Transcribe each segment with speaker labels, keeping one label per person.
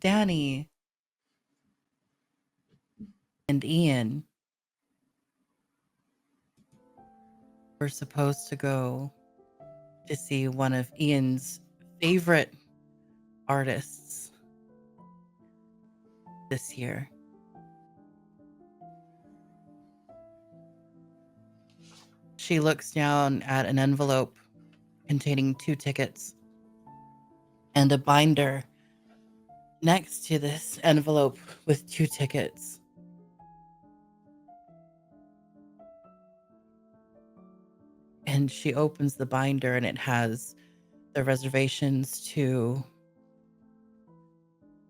Speaker 1: Dani and Eoan were supposed to go to see one of Ian's favorite artists this year. She looks down at an envelope containing 2 tickets and a binder next to this envelope with 2 tickets. And she opens the binder and it has the reservations to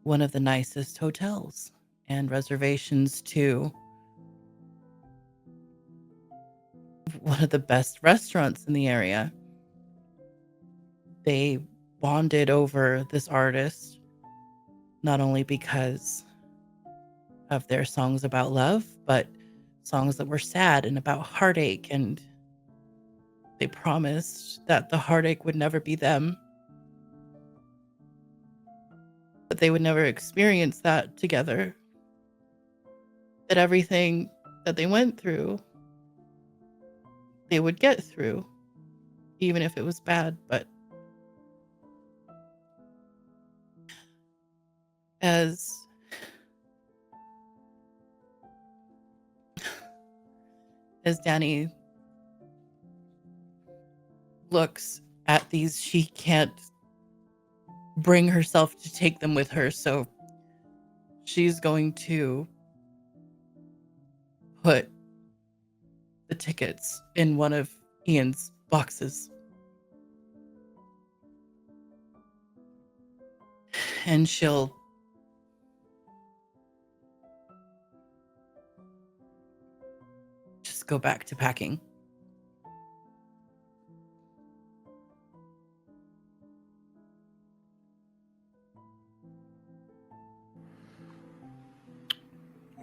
Speaker 1: one of the nicest hotels and reservations to one of the best restaurants in the area. They bonded over this artist, not only because of their songs about love, but songs that were sad and about heartache. And they promised that the heartache would never be them, that they would never experience that together, that everything that they went through, they would get through, even if it was bad. But as Dani looks at these, she can't bring herself to take them with her, so she's going to put the tickets in one of Ian's boxes. And she'll just go back to packing.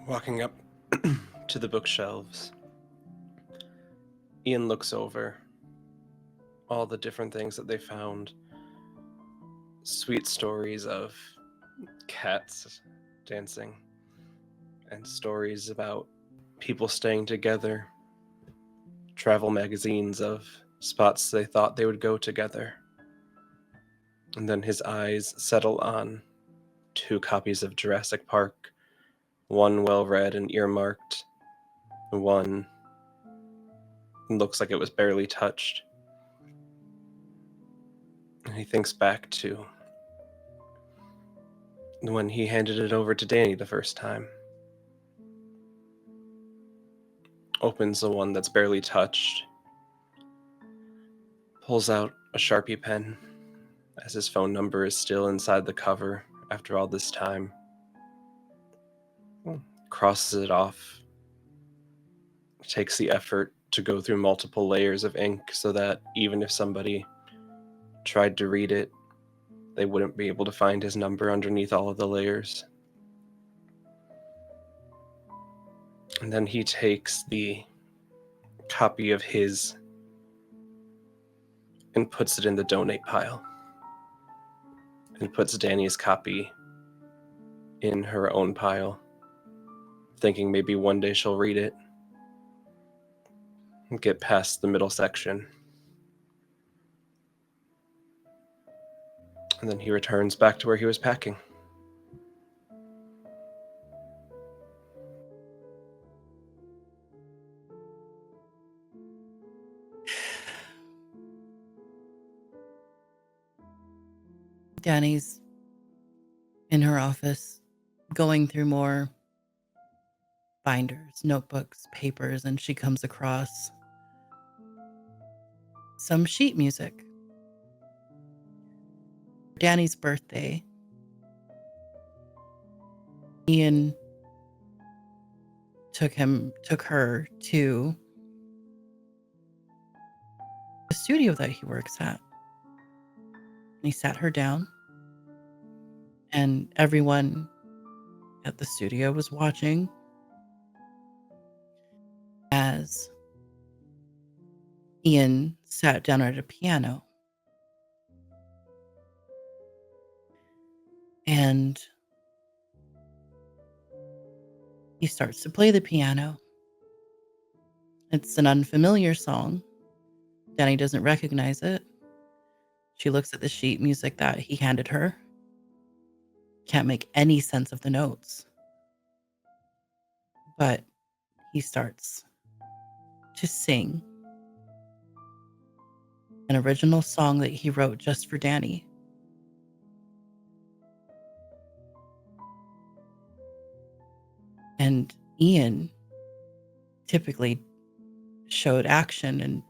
Speaker 2: Walking up to the bookshelves, Eoan looks over all the different things that they found. Sweet stories of cats dancing, and stories about people staying together, travel magazines of spots they thought they would go together. And then his eyes settle on 2 copies of Jurassic Park, one well-read and earmarked, one looks like it was barely touched. And he thinks back to when he handed it over to Dani the first time. Opens the one that's barely touched, pulls out a Sharpie pen as his phone number is still inside the cover after all this time. Crosses it off, takes the effort to go through multiple layers of ink so that even if somebody tried to read it, they wouldn't be able to find his number underneath all of the layers. And then he takes the copy of his and puts it in the donate pile, and puts Dani's copy in her own pile, thinking maybe one day she'll read it and get past the middle section. And then he returns back to where he was packing.
Speaker 1: Dani's in her office going through more binders, notebooks, papers, and she comes across some sheet music. For Dani's birthday, Eoan took her to the studio that he works at. And he sat her down, and everyone at the studio was watching as Eoan sat down at a piano. And He starts to play the piano. It's an unfamiliar song. Dani doesn't recognize it. She looks at the sheet music that he handed her. Can't make any sense of the notes. But he starts to sing an original song that he wrote just for Dani. And Eoan typically showed action and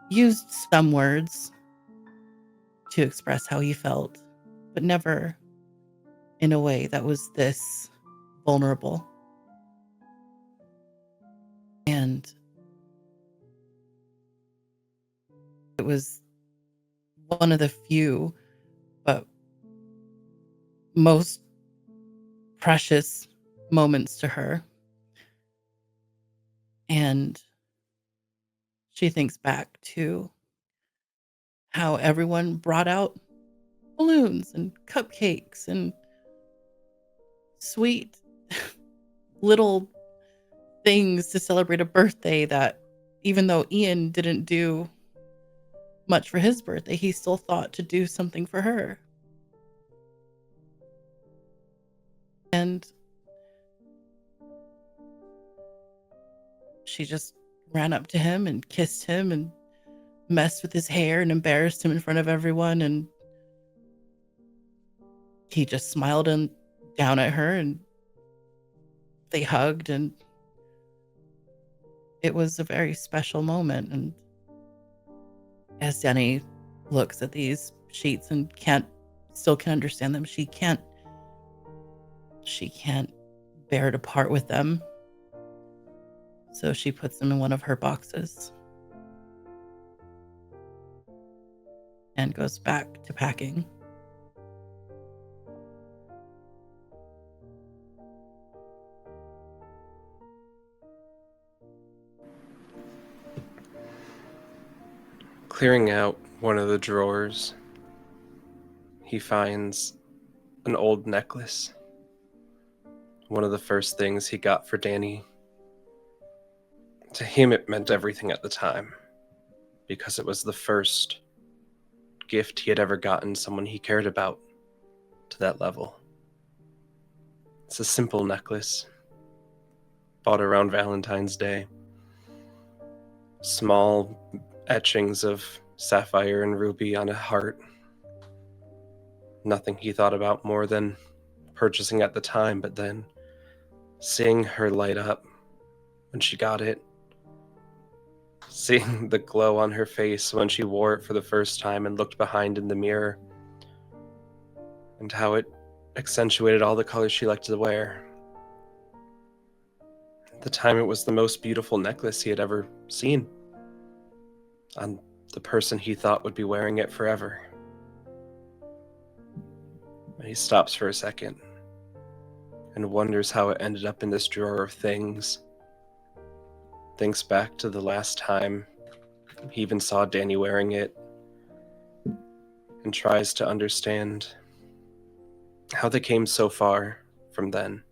Speaker 1: used some words to express how he felt, but never in a way that was this vulnerable. And it was one of the few, but most precious moments to her. And she thinks back to how everyone brought out balloons and cupcakes and sweet little things to celebrate a birthday that, even though Eoan didn't do much for his birthday, he still thought to do something for her. And she just ran up to him and kissed him and messed with his hair and embarrassed him in front of everyone. And he just smiled and down at her, and they hugged, and it was a very special moment. And as Dani looks at these sheets and still can't understand them, she can't bear to part with them. So she puts them in one of her boxes and goes back to packing.
Speaker 2: Clearing out one of the drawers, he finds an old necklace. One of the first things he got for Dani. To him, it meant everything at the time, because it was the first gift he had ever gotten someone he cared about to that level. It's a simple necklace, bought around Valentine's Day. Small etchings of sapphire and ruby on a heart. Nothing he thought about more than purchasing at the time, but then seeing her light up when she got it, seeing the glow on her face when she wore it for the first time and looked behind in the mirror, and how it accentuated all the colors she liked to wear. At the time, it was the most beautiful necklace he had ever seen on the person he thought would be wearing it forever. And he stops for a second and wonders how it ended up in this drawer of things. Thinks back to the last time he even saw Dani wearing it, and tries to understand how they came so far from then.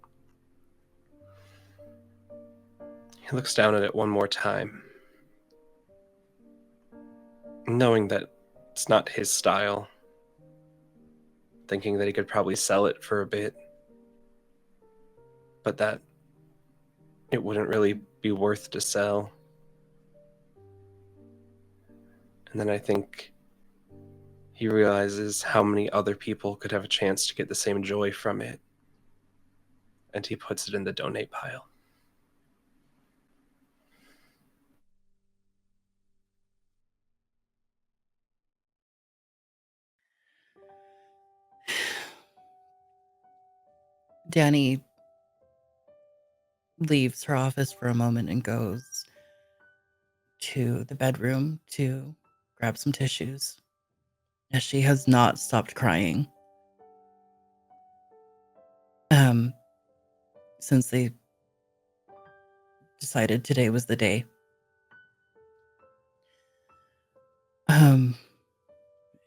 Speaker 2: He looks down at it one more time, knowing that it's not his style, thinking that he could probably sell it for a bit, but that it wouldn't really be worth to sell. And then I think he realizes how many other people could have a chance to get the same joy from it, and he puts it in the donate pile.
Speaker 1: Dani leaves her office for a moment and goes to the bedroom to grab some tissues, as she has not stopped crying since they decided today was the day.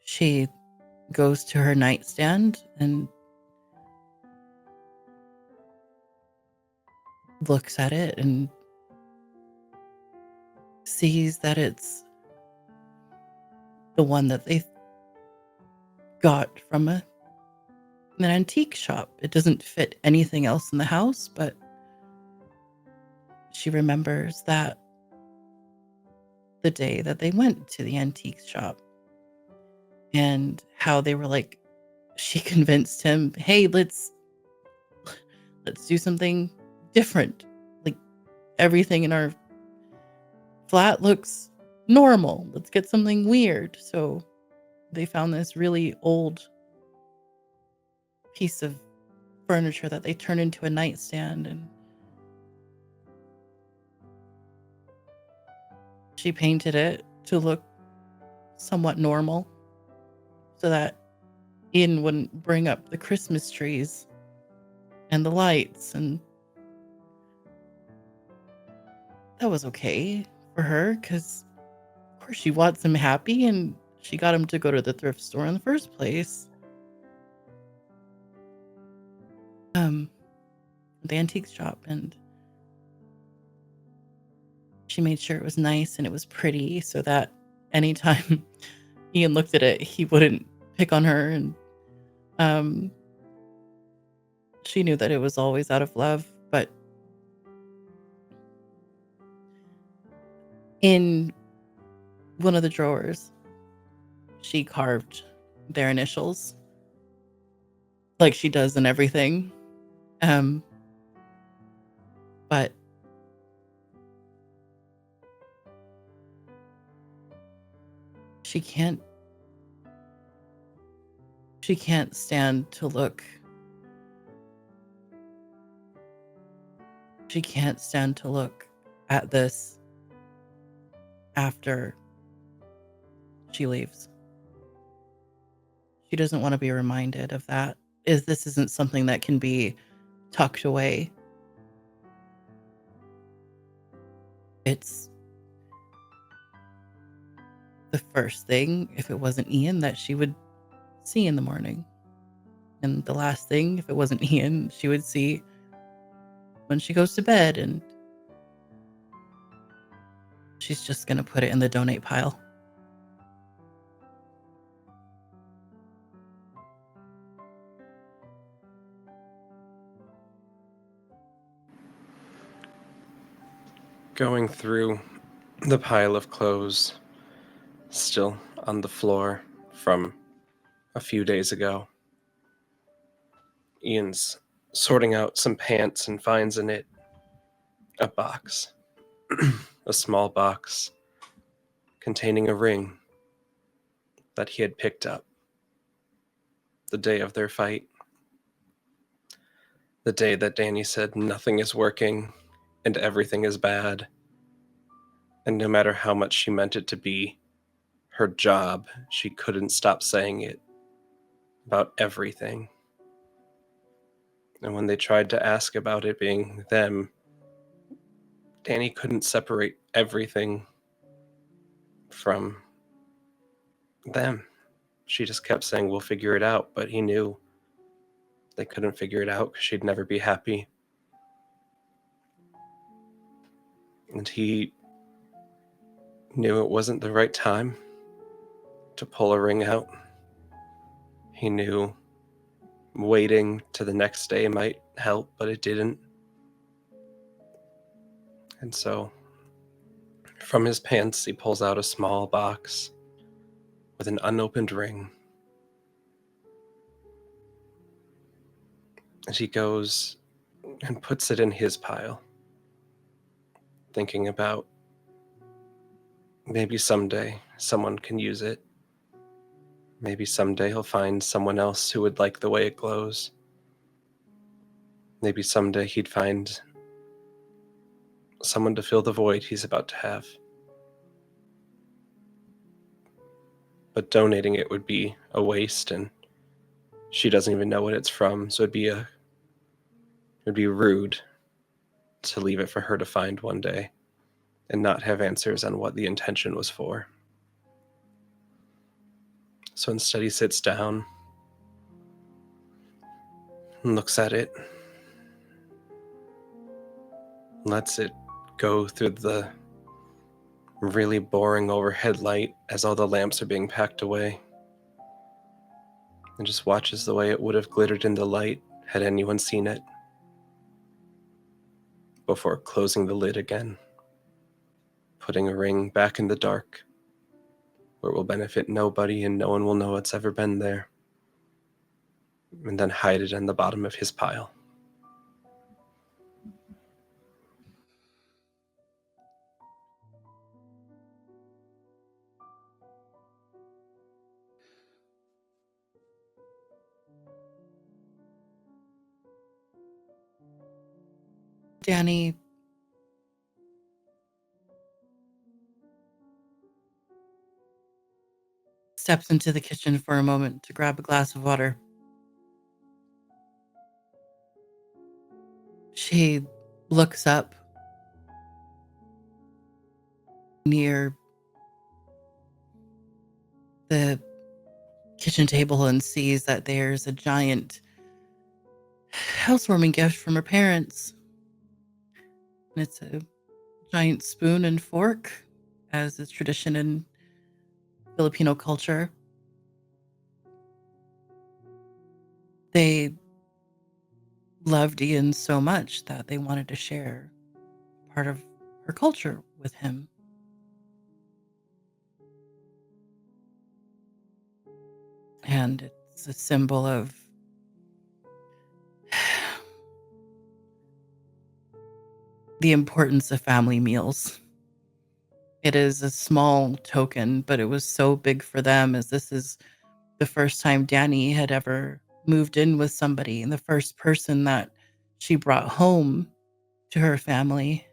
Speaker 1: She goes to her nightstand and looks at it and sees that it's the one that they got from an antique shop. It doesn't fit anything else in the house, but she remembers that the day that they went to the antique shop and how they were like, she convinced him, hey, let's do something different. Like, everything in our flat looks normal. Let's get something weird. So they found this really old piece of furniture that they turned into a nightstand, and she painted it to look somewhat normal so that Ian wouldn't bring up the Christmas trees and the lights, and that was okay for her because, of course, she wants him happy, and she got him to go to the thrift store in the first place. The antique shop, and she made sure it was nice and it was pretty so that anytime Ian looked at it, he wouldn't pick on her, and um, she knew that it was always out of love, but in one of the drawers, she carved their initials like she does in everything. Um, but she can't stand to look. She can't stand to look at this after she leaves. She doesn't want to be reminded of that. This isn't something that can be tucked away. It's the first thing, if it wasn't Ian, that she would see in the morning. And the last thing, if it wasn't Ian, she would see when she goes to bed, and she's just going to put it in the donate pile.
Speaker 2: Going through the pile of clothes still on the floor from a few days ago, Ian's sorting out some pants and finds in it a box, a small box containing a ring that he had picked up the day of their fight. The day that Dani said nothing is working and everything is bad. And no matter how much she meant it to be her job, she couldn't stop saying it about everything. And when they tried to ask about it being them, Dani couldn't separate everything from them. She just kept saying, we'll figure it out. But he knew they couldn't figure it out because she'd never be happy. And he knew it wasn't the right time to pull a ring out. He knew waiting to the next day might help, but it didn't. And so from his pants, he pulls out a small box with an unopened ring. And he goes and puts it in his pile, thinking about maybe someday someone can use it. Maybe someday he'll find someone else who would like the way it glows. Maybe someday he'd find someone to fill the void he's about to have. But donating it would be a waste, and she doesn't even know what it's from, so it'd be rude to leave it for her to find one day and not have answers on what the intention was for. So instead he sits down and looks at it lets it go through the really boring overhead light as all the lamps are being packed away, and just watches the way it would have glittered in the light had anyone seen it, before closing the lid again, putting a ring back in the dark where it will benefit nobody and no one will know it's ever been there, and then hide it in the bottom of his pile.
Speaker 1: Dani steps into the kitchen for a moment to grab a glass of water. She looks up near the kitchen table and sees that there's a giant housewarming gift from her parents. And it's a giant spoon and fork, as is tradition in Filipino culture. They loved Ian so much that they wanted to share part of her culture with him. And it's a symbol of the importance of family meals. It is a small token, but it was so big for them, as this is the first time Dani had ever moved in with somebody, and the first person that she brought home to her family.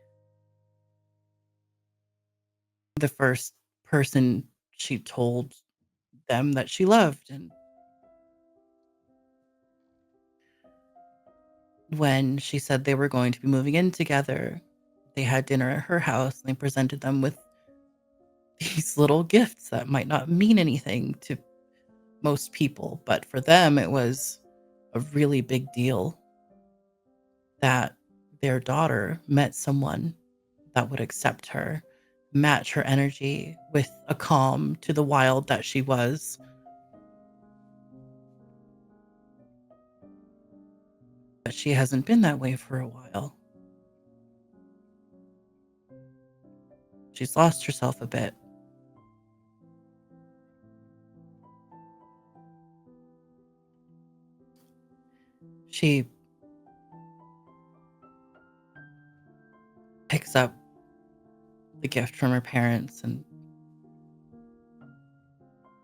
Speaker 1: The first person she told them that she loved. And when she said they were going to be moving in together, they had dinner at her house and they presented them with these little gifts that might not mean anything to most people, but for them it was a really big deal that their daughter met someone that would accept her, match her energy with a calm to the wild that she was. But she hasn't been that way for a while. She's lost herself a bit. She picks up the gift from her parents and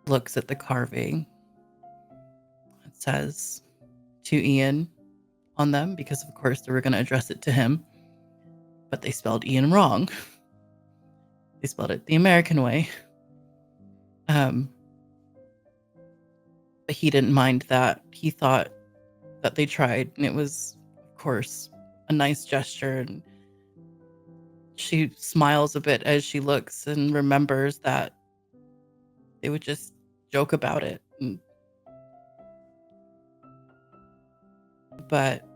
Speaker 1: looks at the carving. It says to Ian on them, because of course they were going to address it to him, but they spelled Ian wrong. They spelled it the American way. But he didn't mind that. He thought that they tried, and it was, of course, a nice gesture. And she smiles a bit as she looks and remembers that they would just joke about it. But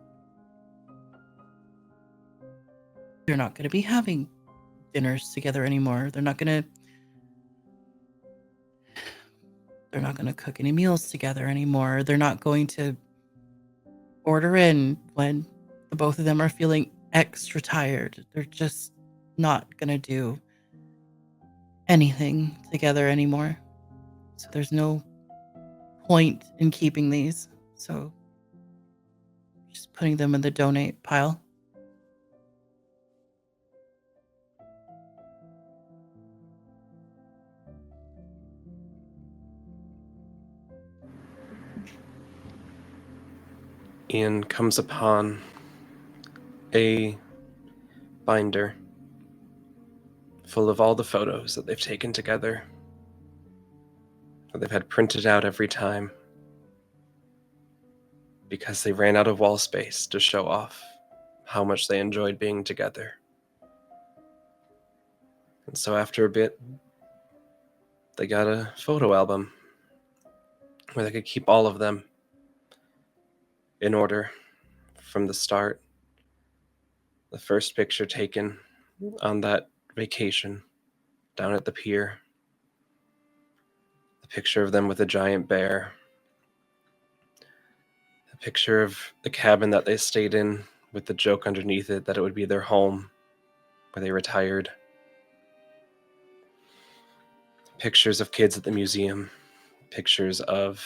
Speaker 1: they're not going to be having dinners together anymore. They're not going to cook any meals together anymore. They're not going to order in when the both of them are feeling extra tired. They're just not going to do anything together anymore. So there's no point in keeping these. So just putting them in the donate pile.
Speaker 2: Ian comes upon a binder full of all the photos that they've taken together, that they've had printed out every time, because they ran out of wall space to show off how much they enjoyed being together. And so after a bit, they got a photo album where they could keep all of them in order from the start The first picture taken on that vacation down at the pier. The picture of them with a giant bear. A picture of the cabin that they stayed in with the joke underneath it that it would be their home where they retired. Pictures of kids at the museum. Pictures of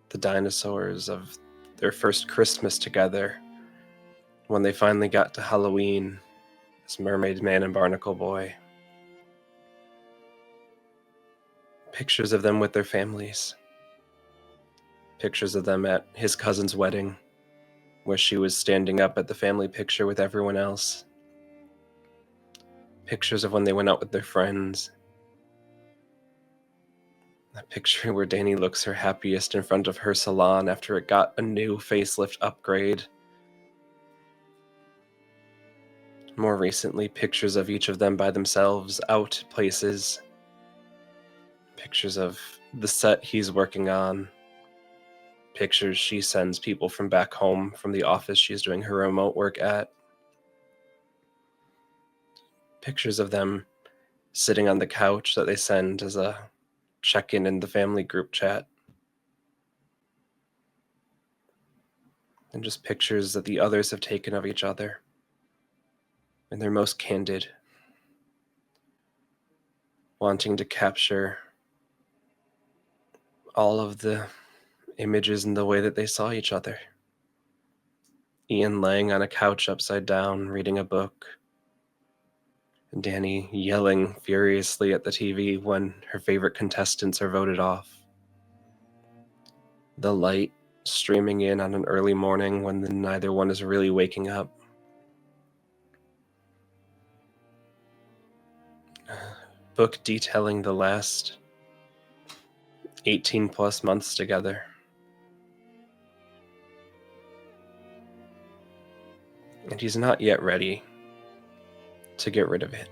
Speaker 2: the dinosaurs, of their first Christmas together. When they finally got to Halloween as Mermaid Man and Barnacle Boy. Pictures of them with their families. Pictures of them at his cousin's wedding, where she was standing up at the family picture with everyone else. Pictures of when they went out with their friends. That picture where Dani looks her happiest in front of her salon after it got a new facelift upgrade. More recently, pictures of each of them by themselves, out places. Pictures of the set he's working on. Pictures she sends people from back home from the office she's doing her remote work at. Pictures of them sitting on the couch that they send as a check-in in the family group chat. And just pictures that the others have taken of each other in their most candid, wanting to capture all of the images in the way that they saw each other. Eoan laying on a couch upside down, reading a book, and Dani yelling furiously at the TV when her favorite contestants are voted off. The light streaming in on an early morning when neither one is really waking up. Book detailing the last 18 plus months together. And he's not yet ready to get rid of it.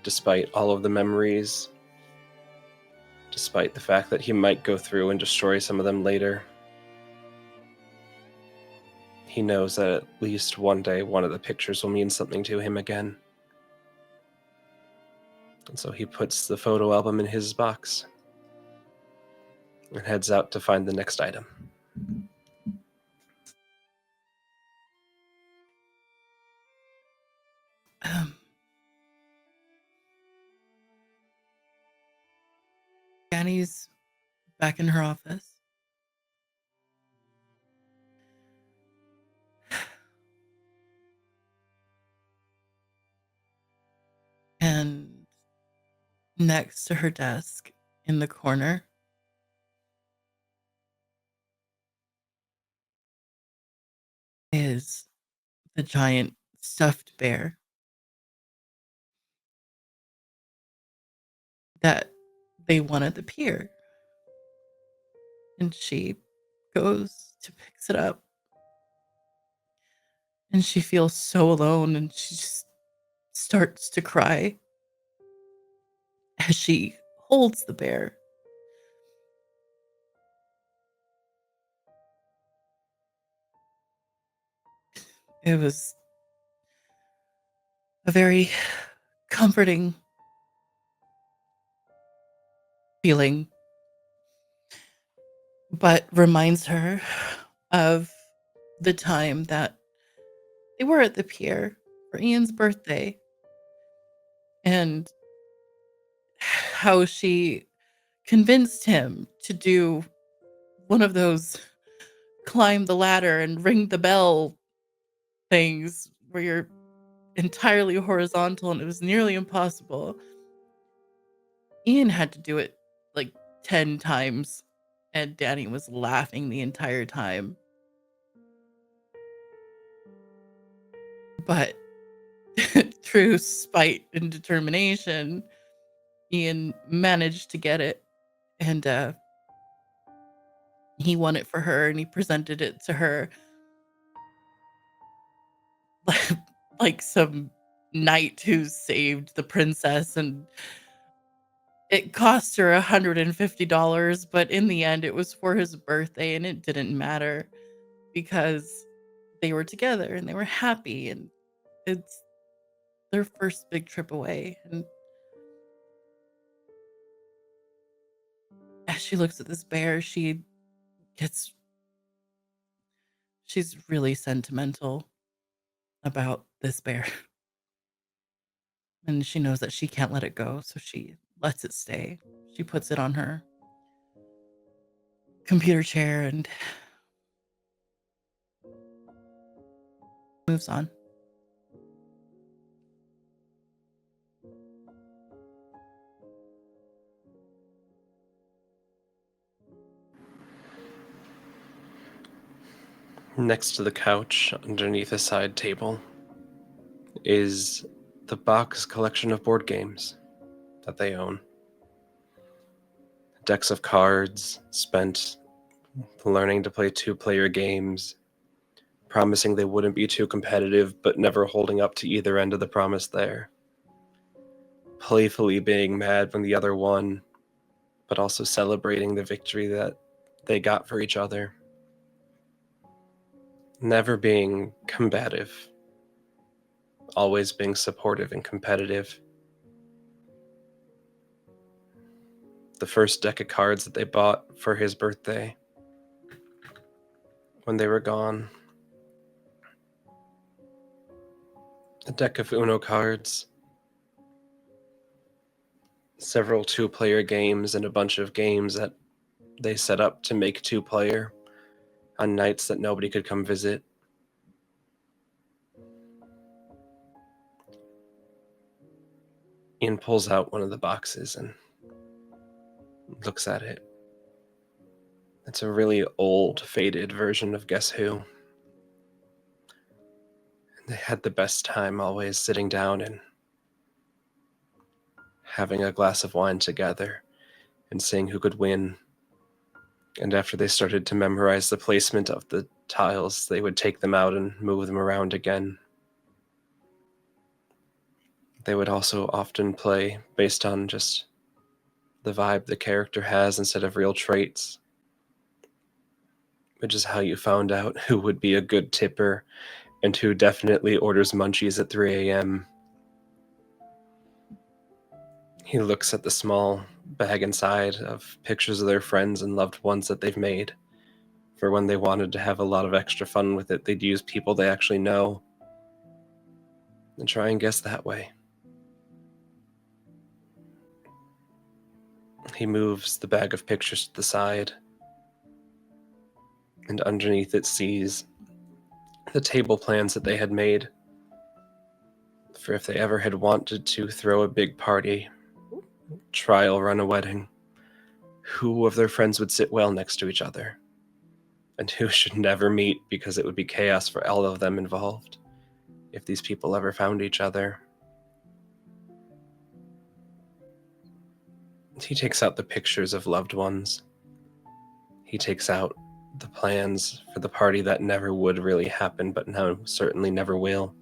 Speaker 2: Despite all of the memories, despite the fact that he might go through and destroy some of them later, he knows that at least one day one of the pictures will mean something to him again. And so he puts the photo album in his box and heads out to find the next item.
Speaker 1: Dani's back in her office. And next to her desk in the corner is the giant stuffed bear that they won at the pier. And she goes to picks it up. And she feels so alone and she just starts to cry as she holds the bear. It was a very comforting feeling, but reminds her of the time that they were at the pier for Ian's birthday and how she convinced him to do one of those climb the ladder and ring the bell things where you're entirely horizontal and it was nearly impossible. Ian had to do it like 10 times and Dani was laughing the entire time. But through spite and determination, Ian managed to get it and he won it for her and he presented it to her like some knight who saved the princess, and it cost her $150, but in the end it was for his birthday and it didn't matter because they were together and they were happy, and it's their first big trip away. And as she looks at this bear, gets she's really sentimental about this bear. And she knows that she can't let it go, so she lets it stay. She puts it on her computer chair and moves on.
Speaker 2: Next to the couch, underneath a side table, is the box collection of board games that they own. Decks of cards spent learning to play two-player games, promising they wouldn't be too competitive, but never holding up to either end of the promise there. Playfully being mad when the other won, but also celebrating the victory that they got for each other. Never being combative, always being supportive and competitive. The first deck of cards that they bought for his birthday when they were gone. A deck of Uno cards, several two-player games, and a bunch of games that they set up to make two-player on nights that nobody could come visit. Ian pulls out one of the boxes and looks at it. It's a really old, faded version of Guess Who. They had the best time always sitting down and having a glass of wine together and seeing who could win. And after they started to memorize the placement of the tiles, they would take them out and move them around again. They would also often play based on just the vibe the character has instead of real traits, which is how you found out who would be a good tipper and who definitely orders munchies at 3 a.m. He looks at the small bag inside of pictures of their friends and loved ones that they've made. For when they wanted to have a lot of extra fun with it, they'd use people they actually know and try and guess that way. He moves the bag of pictures to the side, and underneath it sees the table plans that they had made for if they ever had wanted to throw a big party, trial run a wedding, who of their friends would sit well next to each other, and who should never meet because it would be chaos for all of them involved if these people ever found each other. He takes out the pictures of loved ones. He takes out the plans for the party that never would really happen, but now certainly never will.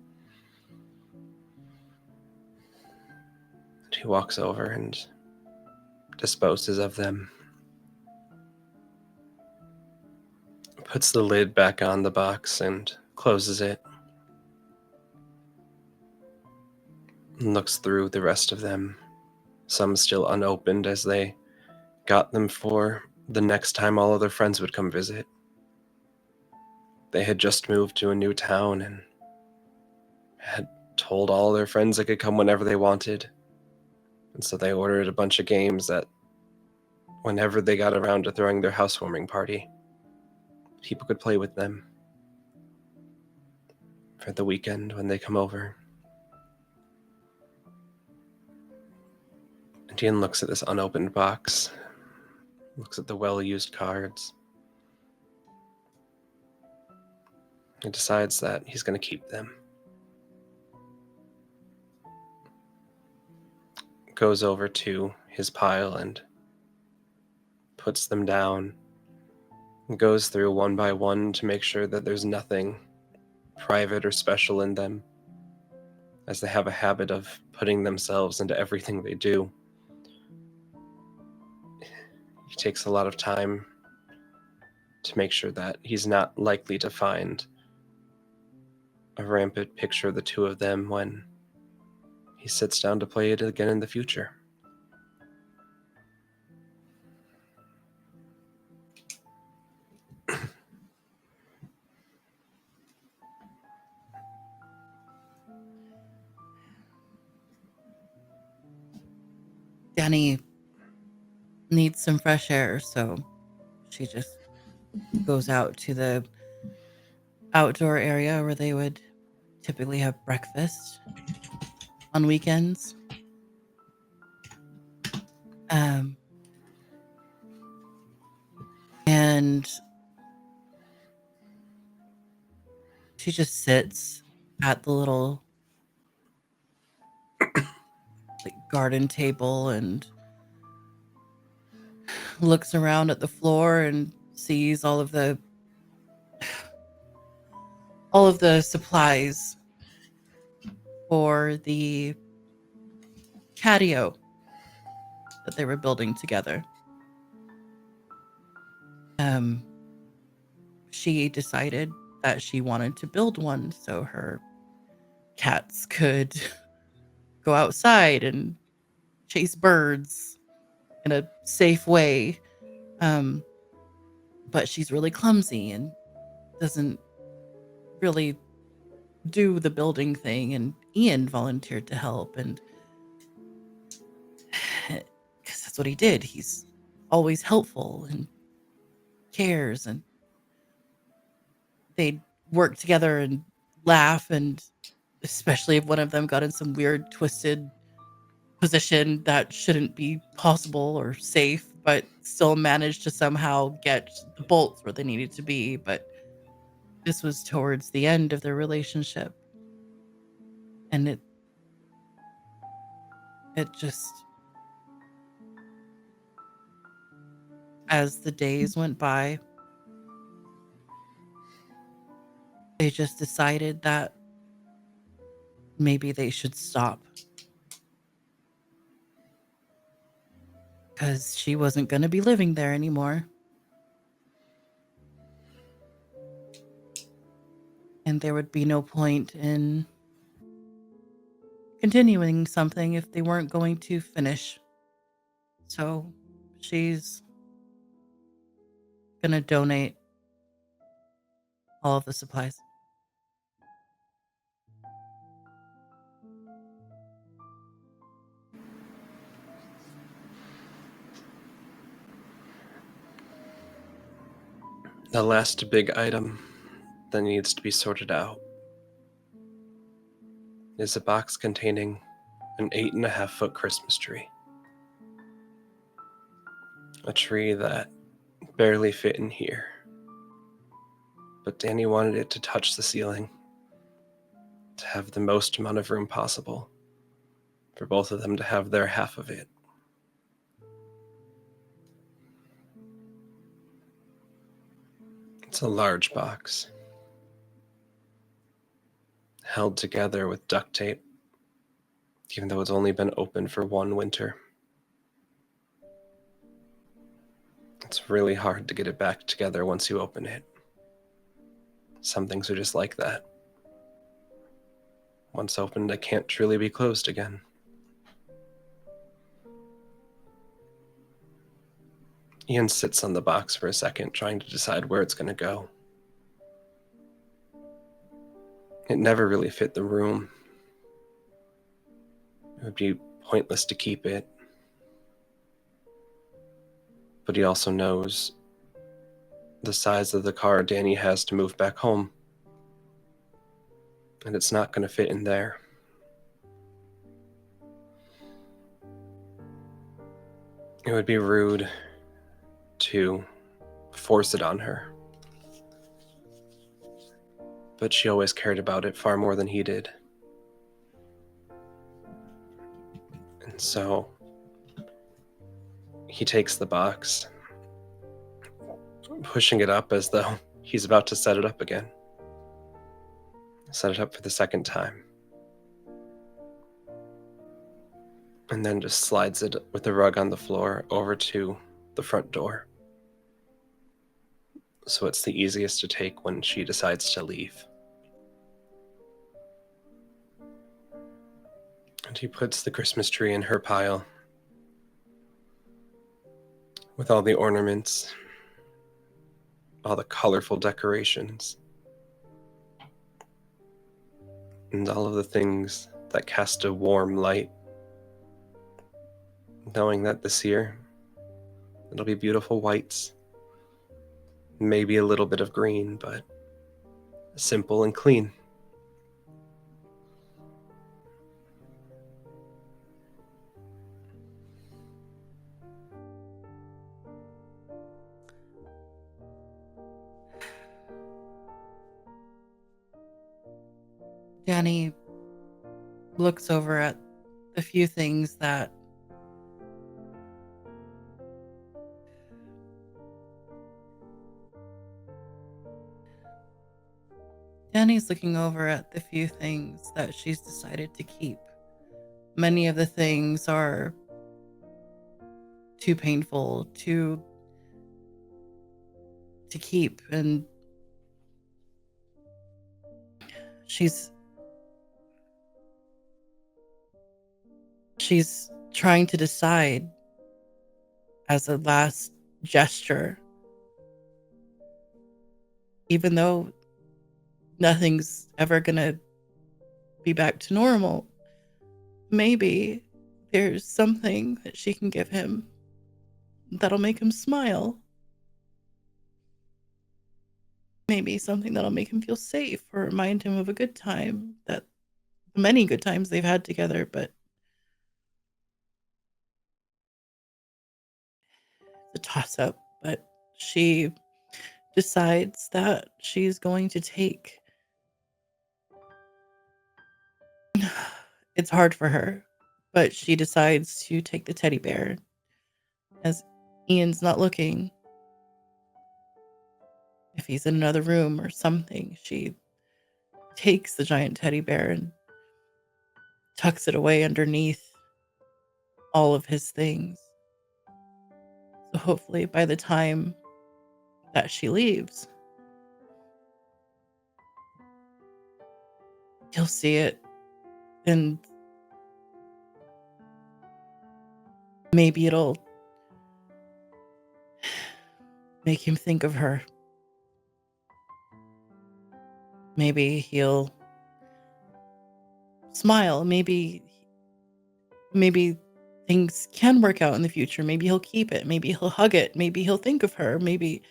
Speaker 2: And he walks over and disposes of them. Puts the lid back on the box and closes it. And looks through the rest of them, some still unopened as they got them for the next time all of their friends would come visit. They had just moved to a new town and had told all their friends they could come whenever they wanted. And so they ordered a bunch of games that whenever they got around to throwing their housewarming party, people could play with them for the weekend when they come over. And Ian looks at this unopened box, looks at the well-used cards, and decides that he's going to keep them. Goes over to his pile and puts them down, and goes through one by one to make sure that there's nothing private or special in them, as they have a habit of putting themselves into everything they do. He takes a lot of time to make sure that he's not likely to find a rampant picture of the two of them when he sits down to play it again in the future.
Speaker 1: Dani needs some fresh air, so she just goes out to the outdoor area where they would typically have breakfast on weekends. Um, and she just sits at the little like garden table and looks around at the floor and sees all of the supplies for the catio that they were building together. She decided that she wanted to build one so her cats could go outside and chase birds in a safe way. But she's really clumsy and doesn't really do the building thing. And Eoan volunteered to help, and because that's what he did. He's always helpful and cares, and they'd work together and laugh, and especially if one of them got in some weird twisted position that shouldn't be possible or safe, but still managed to somehow get the bolts where they needed to be. But this was towards the end of their relationship, and it just, as the days went by, they just decided that maybe they should stop, because she wasn't going to be living there anymore. And there would be no point in continuing something if they weren't going to finish. So she's going to donate all of the supplies.
Speaker 2: The last big item that needs to be sorted out is a box containing an 8.5-foot Christmas tree. A tree that barely fit in here. But Dani wanted it to touch the ceiling, to have the most amount of room possible, for both of them to have their half of it. It's a large box, held together with duct tape, even though it's only been open for one winter. It's really hard to get it back together once you open it. Some things are just like that. Once opened, they can't truly be closed again. Eoan sits on the box for a second, trying to decide where it's going to go. It never really fit the room. It would be pointless to keep it. But he also knows the size of the car Dani has to move back home. And it's not going to fit in there. It would be rude to force it on her. But she always cared about it far more than he did. And so he takes the box, pushing it up as though he's about to set it up again. Set it up for the second time. And then just slides it with the rug on the floor over to the front door. So it's the easiest to take when she decides to leave. And he puts the Christmas tree in her pile with all the ornaments, all the colorful decorations, and all of the things that cast a warm light, knowing that this year it'll be beautiful whites, maybe a little bit of green, but simple and clean.
Speaker 1: Danny looks over at the few things that Danny's looking over at the few things that she's decided to keep. Many of the things are too painful to keep, and she's trying to decide as a last gesture, even though nothing's ever gonna be back to normal. Maybe there's something that she can give him that'll make him smile. Maybe something that'll make him feel safe or remind him of a good time, that many good times they've had together, but it's a toss up. But she decides that she's going to take. It's hard for her, but she decides to take the teddy bear as Ian's not looking. If he's in another room or something, she takes the giant teddy bear and tucks it away underneath all of his things. So hopefully by the time that she leaves, he'll see it, and maybe it'll make him think of her. Maybe he'll smile. Maybe things can work out in the future. Maybe he'll keep it. Maybe he'll hug it. Maybe he'll think of her. Maybe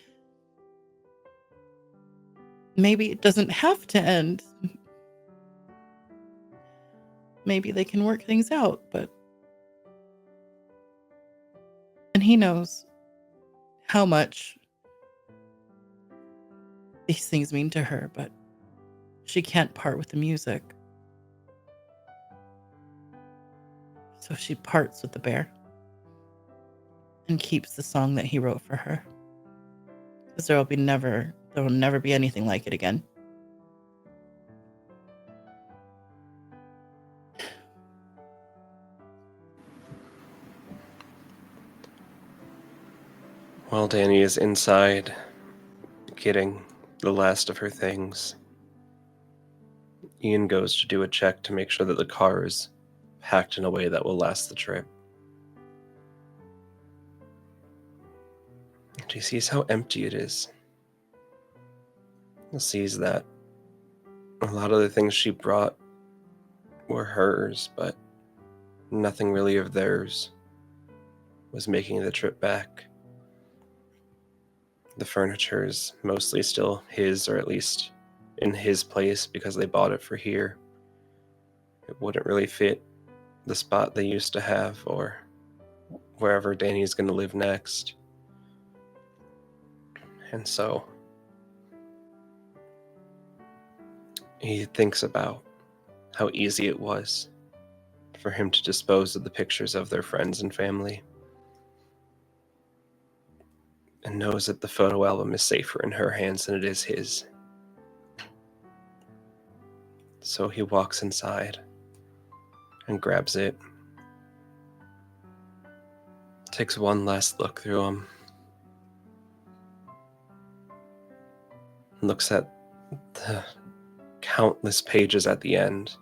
Speaker 1: it doesn't have to end. Maybe they can work things out, and he knows how much these things mean to her, but she can't part with the music. So she parts with the bear and keeps the song that he wrote for her. Because there will never be anything like it again.
Speaker 2: While Dani is inside getting the last of her things, Ian goes to do a check to make sure that the car is packed in a way that will last the trip. And he sees how empty it is. He sees that a lot of the things she brought were hers, but nothing really of theirs was making the trip back. The furniture is mostly still his, or at least in his place, because they bought it for here. It wouldn't really fit the spot they used to have, or wherever Dani's going to live next. And so he thinks about how easy it was for him to dispose of the pictures of their friends and family, and knows that the photo album is safer in her hands than it is his. So he walks inside and grabs it, takes one last look through them, looks at the countless pages at the end,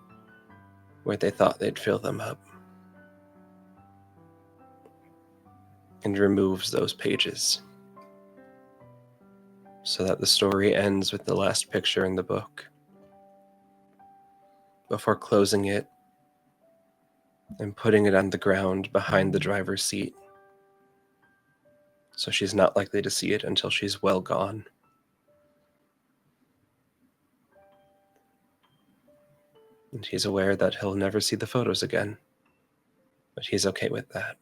Speaker 2: where they thought they'd fill them up, and removes those pages so that the story ends with the last picture in the book before closing it and putting it on the ground behind the driver's seat, so she's not likely to see it until she's well gone. And he's aware that he'll never see the photos again, but he's okay with that.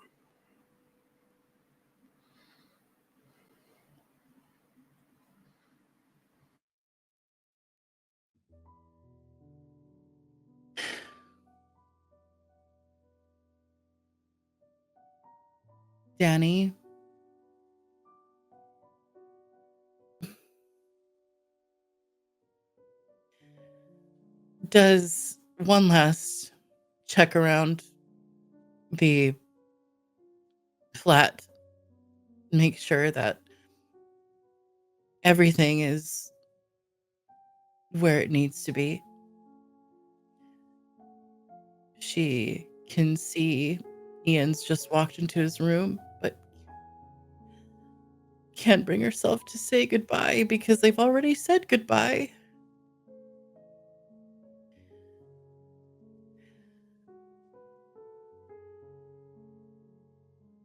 Speaker 1: Dani, does one last check around the flat, make sure that everything is where it needs to be. She can see Ian's just walked into his room, but can't bring herself to say goodbye because they've already said goodbye.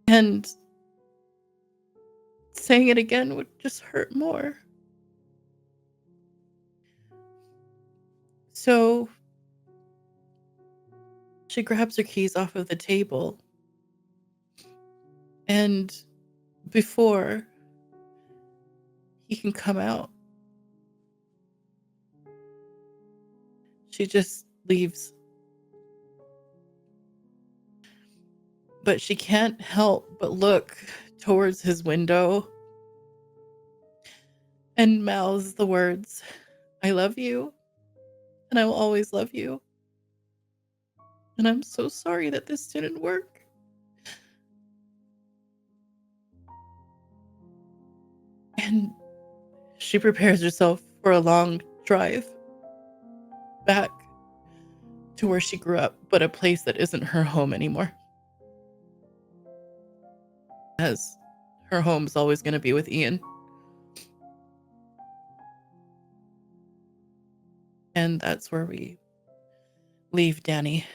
Speaker 1: And saying it again would just hurt more. So she grabs her keys off of the table, and before he can come out, she just leaves. But she can't help but look towards his window and mouths the words, "I love you, and I will always love you. And I'm so sorry that this didn't work." And she prepares herself for a long drive back to where she grew up, but a place that isn't her home anymore. As her home's always going to be with Ian. And that's where we leave Dani.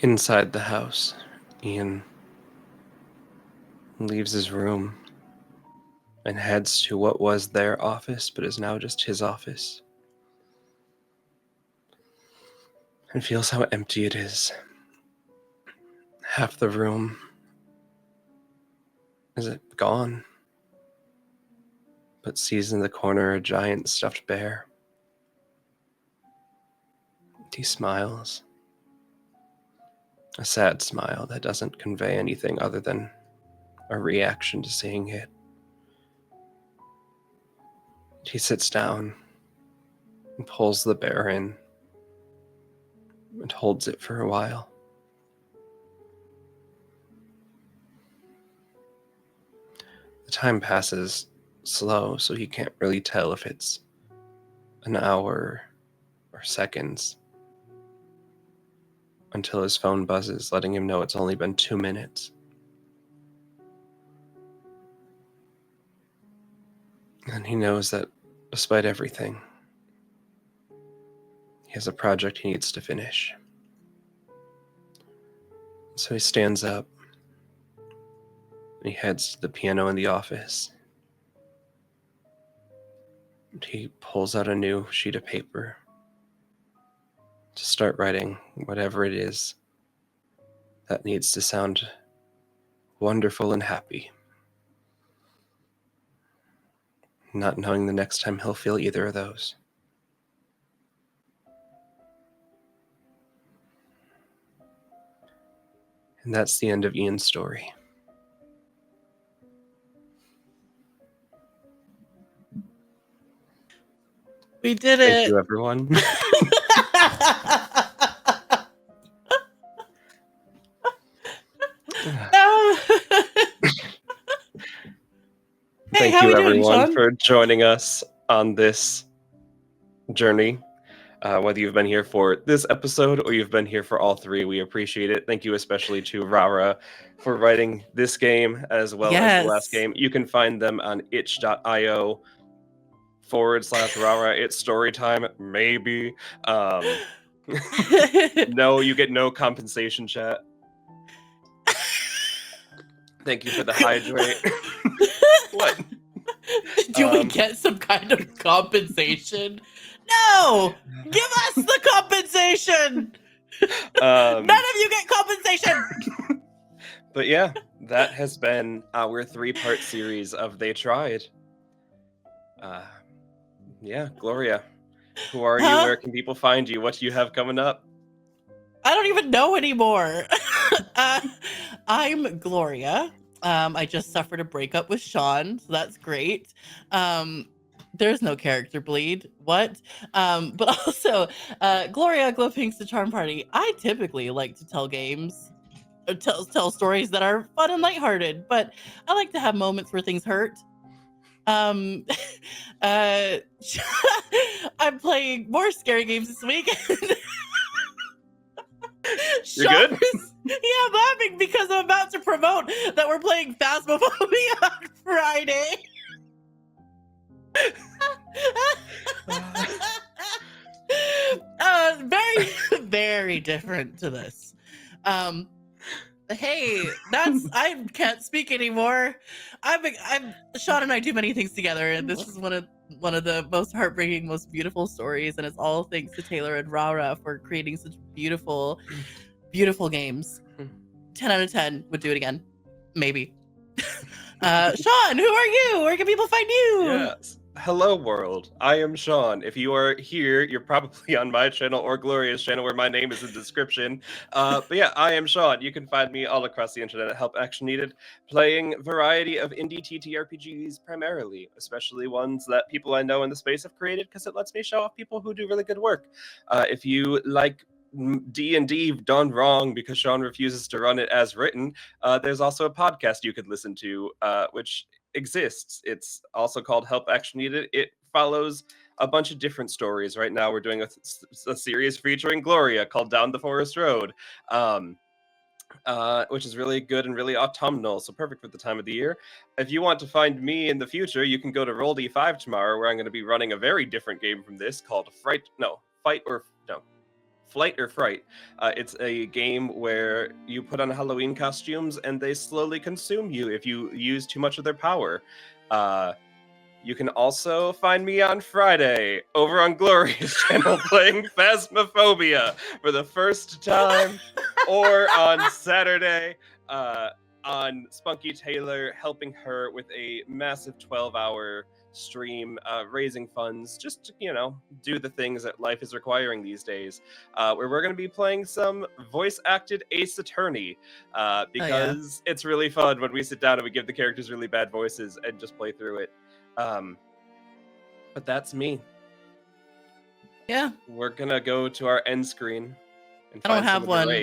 Speaker 2: Inside the house, Ian leaves his room and heads to what was their office but is now just his office, and feels how empty it is. Half the room is gone, but sees in the corner a giant stuffed bear. He smiles, a sad smile that doesn't convey anything other than a reaction to seeing it. He sits down and pulls the bear in and holds it for a while. The time passes slow, so he can't really tell if it's an hour or seconds, until his phone buzzes, letting him know it's only been 2 minutes. And he knows that despite everything, he has a project he needs to finish. So he stands up and he heads to the piano in the office. And he pulls out a new sheet of paper to start writing whatever it is that needs to sound wonderful and happy, not knowing the next time he'll feel either of those. And that's the end of Ian's story.
Speaker 1: We did
Speaker 2: Thank
Speaker 1: it.
Speaker 2: you, everyone.
Speaker 1: No.
Speaker 2: thank
Speaker 1: how
Speaker 2: you
Speaker 1: we doing,
Speaker 2: everyone
Speaker 1: Sean?
Speaker 2: for joining us on this journey. Whether you've been here for this episode or you've been here for all three, we appreciate it. Thank you especially to Rara for writing this game as well as the last
Speaker 1: Yes.
Speaker 2: game. You can find them on itch.io/Rara. It's story time, maybe. No, you get no compensation, chat. Thank you for the hydrate. What?
Speaker 1: Do we get some kind of compensation? No! Give us the compensation! None of you get compensation!
Speaker 2: But yeah, that has been our 3-part series of They Tried. Yeah, Gloria, who are you?
Speaker 1: Huh?
Speaker 2: Where can people find you? What do you have coming up?
Speaker 1: I don't even know anymore. I'm Gloria. I just suffered a breakup with Sean, so that's great. There's no character bleed. What? But also, Gloria, Glowpinkstah, Charm Party. I typically like to tell games, or tell stories that are fun and lighthearted, but I like to have moments where things hurt. Um, I'm playing more scary games this week.
Speaker 2: You're good?
Speaker 1: Yeah, I'm laughing because I'm about to promote that we're playing Phasmophobia on Friday. Very, very different to this. Hey, I can't speak anymore. Sean and I do many things together, and this is one of the most heartbreaking, most beautiful stories, and it's all thanks to Taylor and Rara for creating such beautiful games. 10 out of 10 would do it again, maybe. Sean, who are you? Where can people find you?
Speaker 2: Yes. Hello world, I am Sean. If you are here, you're probably on my channel or Gloria's channel where my name is in the description. But yeah, I am Sean. You can find me all across the internet at HelpActionNeeded, playing variety of indie TTRPGs primarily, especially ones that people I know in the space have created because it lets me show off people who do really good work. If you like D&D done wrong because Sean refuses to run it as written, there's also a podcast you could listen to, which exists. It's also called Help Action Needed. It follows a bunch of different stories. Right now we're doing a series featuring Gloria called Down the Forest Road, which is really good and really autumnal, so perfect for the time of the year. If you want to find me in the future, you can go to Roll D5 tomorrow, where I'm going to be running a very different game from this called Flight or Fright. It's a game where you put on Halloween costumes and they slowly consume you if you use too much of their power. You can also find me on Friday over on Gloria's channel playing Phasmophobia for the first time, or on Saturday on Spunky Taylor, helping her with a massive 12-hour stream, raising funds just to, do the things that life is requiring these days, where we're going to be playing some voice-acted Ace Attorney, because it's really fun when we sit down and we give the characters really bad voices and just play through it. But that's me.
Speaker 1: Yeah.
Speaker 2: We're gonna go to our end screen and
Speaker 1: I don't
Speaker 2: find
Speaker 1: have
Speaker 2: some of the
Speaker 1: one.
Speaker 2: raids.